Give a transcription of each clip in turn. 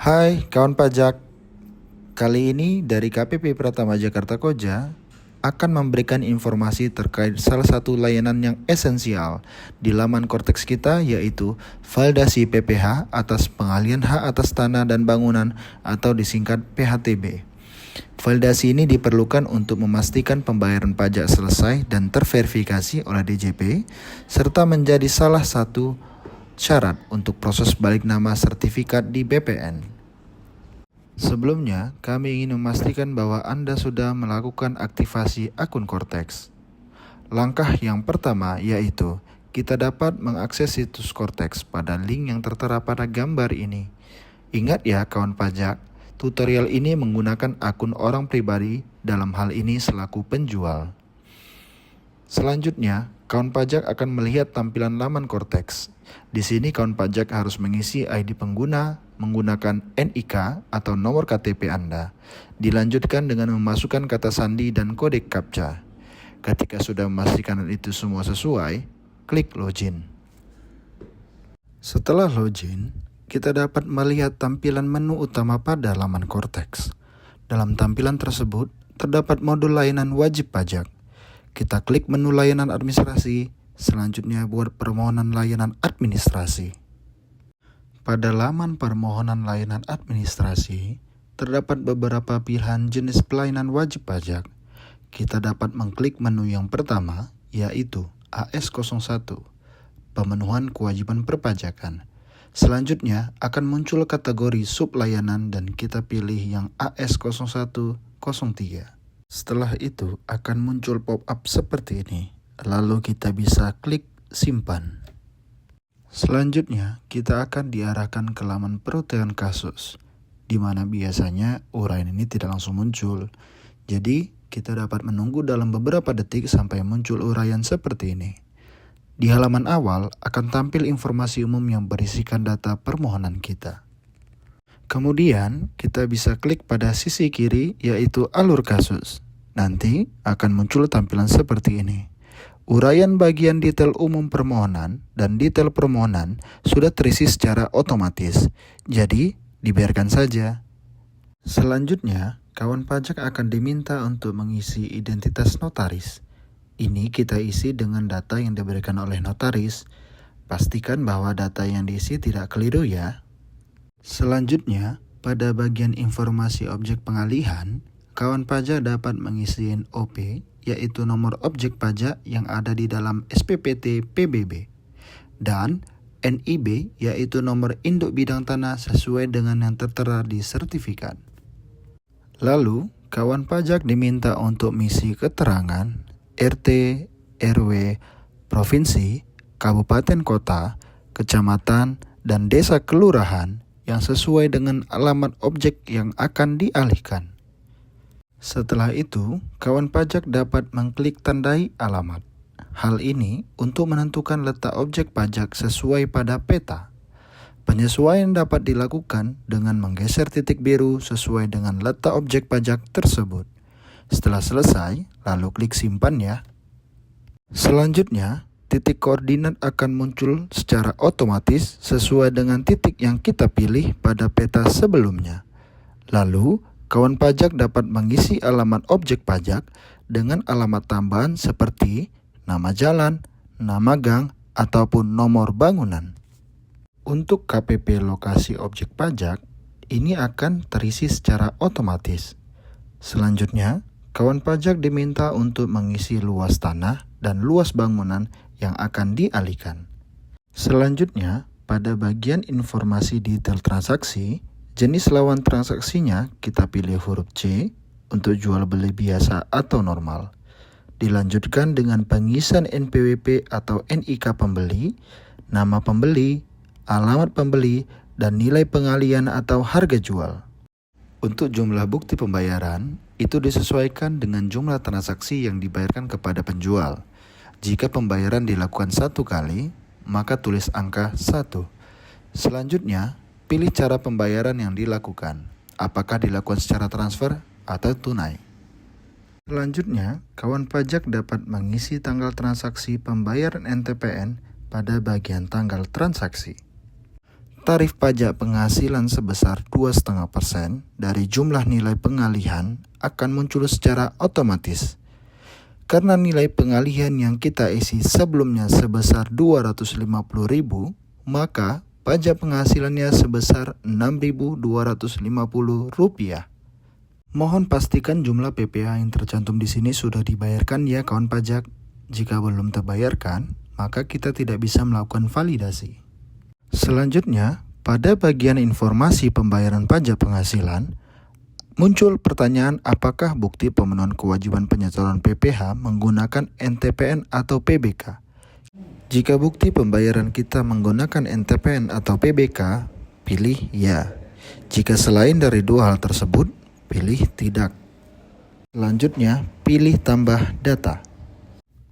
Hai kawan pajak, kali ini dari KPP Pratama Jakarta Koja akan memberikan informasi terkait salah satu layanan yang esensial di laman Korteks kita, yaitu validasi PPH atas pengalihan hak atas tanah dan bangunan atau disingkat PHTB. Validasi ini diperlukan untuk memastikan pembayaran pajak selesai dan terverifikasi oleh DJP, serta menjadi salah satu syarat untuk proses balik nama sertifikat di BPN. Sebelumnya, kami ingin memastikan bahwa Anda sudah melakukan aktivasi akun Korteks. Langkah yang pertama yaitu kita dapat mengakses situs Korteks pada link yang tertera pada gambar ini. Ingat ya kawan pajak, tutorial ini menggunakan akun orang pribadi, dalam hal ini selaku penjual. Selanjutnya, kawan pajak akan melihat tampilan laman Korteks. Di sini kawan pajak harus mengisi ID pengguna menggunakan NIK atau nomor KTP Anda. Dilanjutkan dengan memasukkan kata sandi dan kode CAPTCHA. Ketika sudah memastikan itu semua sesuai, klik login. Setelah login, kita dapat melihat tampilan menu utama pada laman Korteks. Dalam tampilan tersebut, terdapat modul layanan wajib pajak. Kita klik menu layanan administrasi, selanjutnya buat permohonan layanan administrasi. Pada laman permohonan layanan administrasi, terdapat beberapa pilihan jenis pelayanan wajib pajak. Kita dapat mengklik menu yang pertama, yaitu AS01, pemenuhan kewajiban perpajakan. Selanjutnya akan muncul kategori sublayanan dan kita pilih yang AS0103. Setelah itu akan muncul pop-up seperti ini. Lalu kita bisa klik simpan. Selanjutnya kita akan diarahkan ke laman perutihan kasus, di mana biasanya uraian ini tidak langsung muncul. Jadi kita dapat menunggu dalam beberapa detik sampai muncul uraian seperti ini. Di halaman awal akan tampil informasi umum yang berisikan data permohonan kita. Kemudian kita bisa klik pada sisi kiri, yaitu alur kasus. Nanti akan muncul tampilan seperti ini. Uraian bagian detail umum permohonan dan detail permohonan sudah terisi secara otomatis, jadi dibiarkan saja. Selanjutnya, kawan pajak akan diminta untuk mengisi identitas notaris. Ini kita isi dengan data yang diberikan oleh notaris. Pastikan bahwa data yang diisi tidak keliru ya. Selanjutnya, pada bagian informasi objek pengalihan, kawan pajak dapat mengisi OP, yaitu nomor objek pajak yang ada di dalam SPPT PBB, dan NIB, yaitu nomor induk bidang tanah sesuai dengan yang tertera di sertifikat. Lalu, kawan pajak diminta untuk mengisi keterangan RT, RW, provinsi, kabupaten kota, kecamatan, dan desa kelurahan yang sesuai dengan alamat objek yang akan dialihkan. Setelah itu, kawan pajak dapat mengklik tandai alamat. Hal ini untuk menentukan letak objek pajak sesuai pada peta. Penyesuaian dapat dilakukan dengan menggeser titik biru sesuai dengan letak objek pajak tersebut. Setelah selesai, lalu klik simpan ya. Selanjutnya, titik koordinat akan muncul secara otomatis sesuai dengan titik yang kita pilih pada peta sebelumnya. Lalu, kawan pajak dapat mengisi alamat objek pajak dengan alamat tambahan seperti nama jalan, nama gang, ataupun nomor bangunan. Untuk KPP lokasi objek pajak, ini akan terisi secara otomatis. Selanjutnya, kawan pajak diminta untuk mengisi luas tanah dan luas bangunan yang akan dialihkan. Selanjutnya, pada bagian informasi detail transaksi, jenis lawan transaksinya kita pilih huruf C untuk jual beli biasa atau normal. Dilanjutkan dengan pengisian NPWP atau NIK pembeli, nama pembeli, alamat pembeli, dan nilai pengalian atau harga jual. Untuk jumlah bukti pembayaran, itu disesuaikan dengan jumlah transaksi yang dibayarkan kepada penjual. Jika pembayaran dilakukan satu kali, maka tulis angka 1. Selanjutnya, pilih cara pembayaran yang dilakukan, apakah dilakukan secara transfer atau tunai. Selanjutnya, kawan pajak dapat mengisi tanggal transaksi pembayaran NTPN pada bagian tanggal transaksi. tarif pajak penghasilan sebesar 2,5% dari jumlah nilai pengalihan akan muncul secara otomatis. Karena nilai pengalihan yang kita isi sebelumnya sebesar Rp250.000, maka pajak penghasilannya sebesar Rp6.250. Mohon pastikan jumlah PPh yang tercantum di sini sudah dibayarkan ya kawan pajak. Jika belum terbayarkan, maka kita tidak bisa melakukan validasi. Selanjutnya, pada bagian informasi pembayaran pajak penghasilan, muncul pertanyaan apakah bukti pemenuhan kewajiban penyetoran PPh menggunakan NTPN atau PBK. Jika bukti pembayaran kita menggunakan NTPN atau PBK, pilih ya. Jika selain dari dua hal tersebut, pilih tidak. Selanjutnya, pilih tambah data.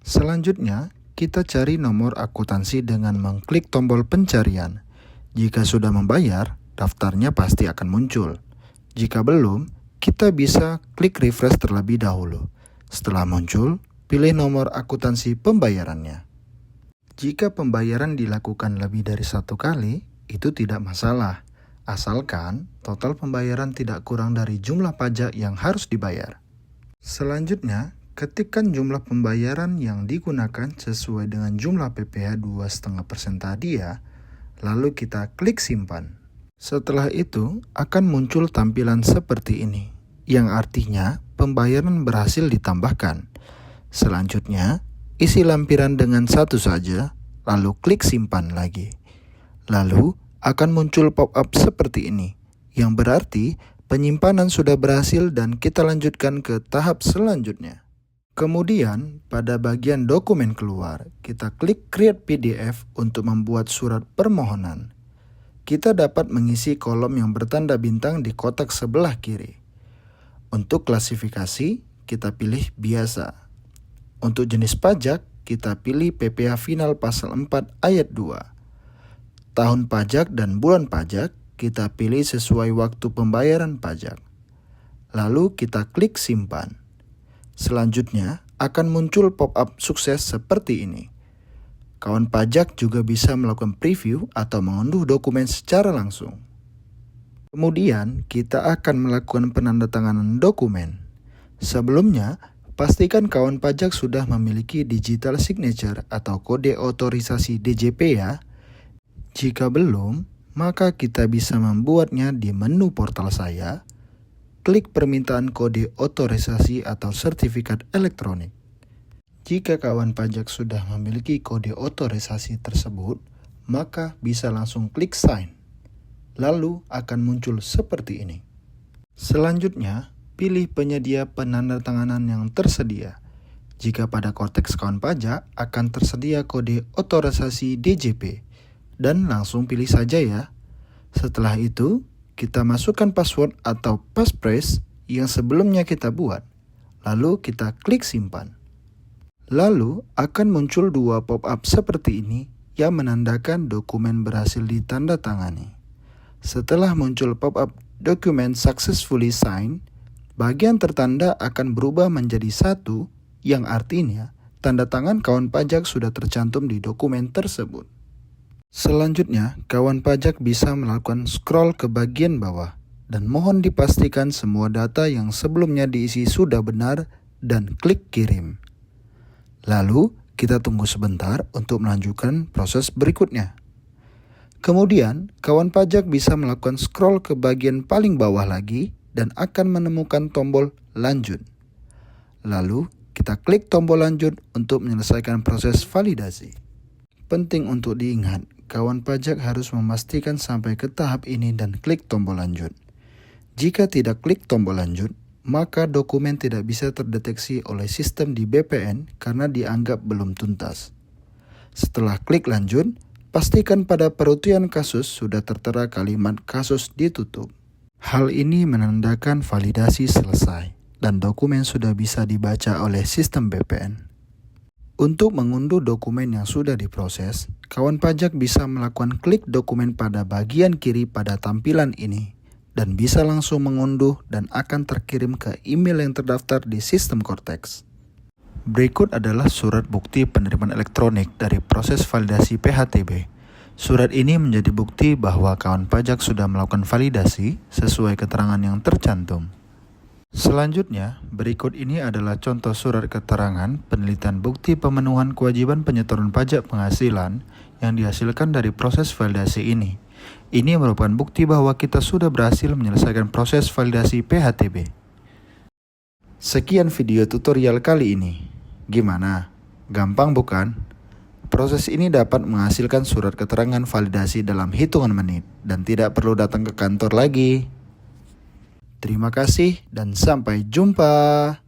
Selanjutnya, kita cari nomor akuntansi dengan mengklik tombol pencarian. Jika sudah membayar, daftarnya pasti akan muncul. Jika belum, kita bisa klik refresh terlebih dahulu. Setelah muncul, pilih nomor akuntansi pembayarannya. Jika pembayaran dilakukan lebih dari satu kali, itu tidak masalah. Asalkan total pembayaran tidak kurang dari jumlah pajak yang harus dibayar. Selanjutnya, ketikkan jumlah pembayaran yang digunakan sesuai dengan jumlah PPh 2,5% tadi ya, lalu kita klik simpan. Setelah itu, akan muncul tampilan seperti ini, yang artinya pembayaran berhasil ditambahkan. Selanjutnya, isi lampiran dengan satu saja, lalu klik simpan lagi. Lalu, akan muncul pop-up seperti ini, yang berarti penyimpanan sudah berhasil dan kita lanjutkan ke tahap selanjutnya. Kemudian, pada bagian dokumen keluar, kita klik Create PDF untuk membuat surat permohonan. Kita dapat mengisi kolom yang bertanda bintang di kotak sebelah kiri. Untuk klasifikasi, kita pilih biasa. Untuk jenis pajak, kita pilih PPh Final Pasal 4 Ayat 2. Tahun pajak dan bulan pajak, kita pilih sesuai waktu pembayaran pajak. Lalu kita klik simpan. Selanjutnya, akan muncul pop-up sukses seperti ini. Kawan pajak juga bisa melakukan preview atau mengunduh dokumen secara langsung. Kemudian, kita akan melakukan penandatanganan dokumen. Sebelumnya, pastikan kawan pajak sudah memiliki digital signature atau kode otorisasi DJP ya. Jika belum, maka kita bisa membuatnya di menu portal saya. Klik permintaan kode otorisasi atau sertifikat elektronik. Jika kawan pajak sudah memiliki kode otorisasi tersebut, maka bisa langsung klik sign. Lalu akan muncul seperti ini. Selanjutnya, pilih penyedia penandatanganan yang tersedia. Jika pada Kortex kawan pajak akan tersedia kode otorisasi DJP. Dan langsung pilih saja ya. Setelah itu, kita masukkan password atau passphrase yang sebelumnya kita buat. Lalu kita klik simpan. Lalu akan muncul dua pop-up seperti ini yang menandakan dokumen berhasil ditandatangani. Setelah muncul pop-up Document Successfully Signed, bagian tertanda akan berubah menjadi 1 yang artinya tanda tangan kawan pajak sudah tercantum di dokumen tersebut. Selanjutnya, kawan pajak bisa melakukan scroll ke bagian bawah dan mohon dipastikan semua data yang sebelumnya diisi sudah benar dan klik kirim. Lalu, kita tunggu sebentar untuk melanjutkan proses berikutnya. Kemudian, kawan pajak bisa melakukan scroll ke bagian paling bawah lagi dan akan menemukan tombol lanjut. Lalu, kita klik tombol lanjut untuk menyelesaikan proses validasi. Penting untuk diingat, kawan pajak harus memastikan sampai ke tahap ini dan klik tombol lanjut. Jika tidak klik tombol lanjut, maka dokumen tidak bisa terdeteksi oleh sistem di BPN karena dianggap belum tuntas. Setelah klik lanjut, pastikan pada perutian kasus sudah tertera kalimat kasus ditutup. Hal ini menandakan validasi selesai dan dokumen sudah bisa dibaca oleh sistem BPN. Untuk mengunduh dokumen yang sudah diproses, kawan pajak bisa melakukan klik dokumen pada bagian kiri pada tampilan ini dan bisa langsung mengunduh dan akan terkirim ke email yang terdaftar di sistem Kortex. Berikut adalah surat bukti penerimaan elektronik dari proses validasi PHTB. Surat ini menjadi bukti bahwa kawan pajak sudah melakukan validasi sesuai keterangan yang tercantum. Selanjutnya, berikut ini adalah contoh surat keterangan penelitian bukti pemenuhan kewajiban penyetoran pajak penghasilan yang dihasilkan dari proses validasi ini. Ini merupakan bukti bahwa kita sudah berhasil menyelesaikan proses validasi PHTB. Sekian video tutorial kali ini. Gimana? Gampang bukan? Proses ini dapat menghasilkan surat keterangan validasi dalam hitungan menit dan tidak perlu datang ke kantor lagi. Terima kasih dan sampai jumpa.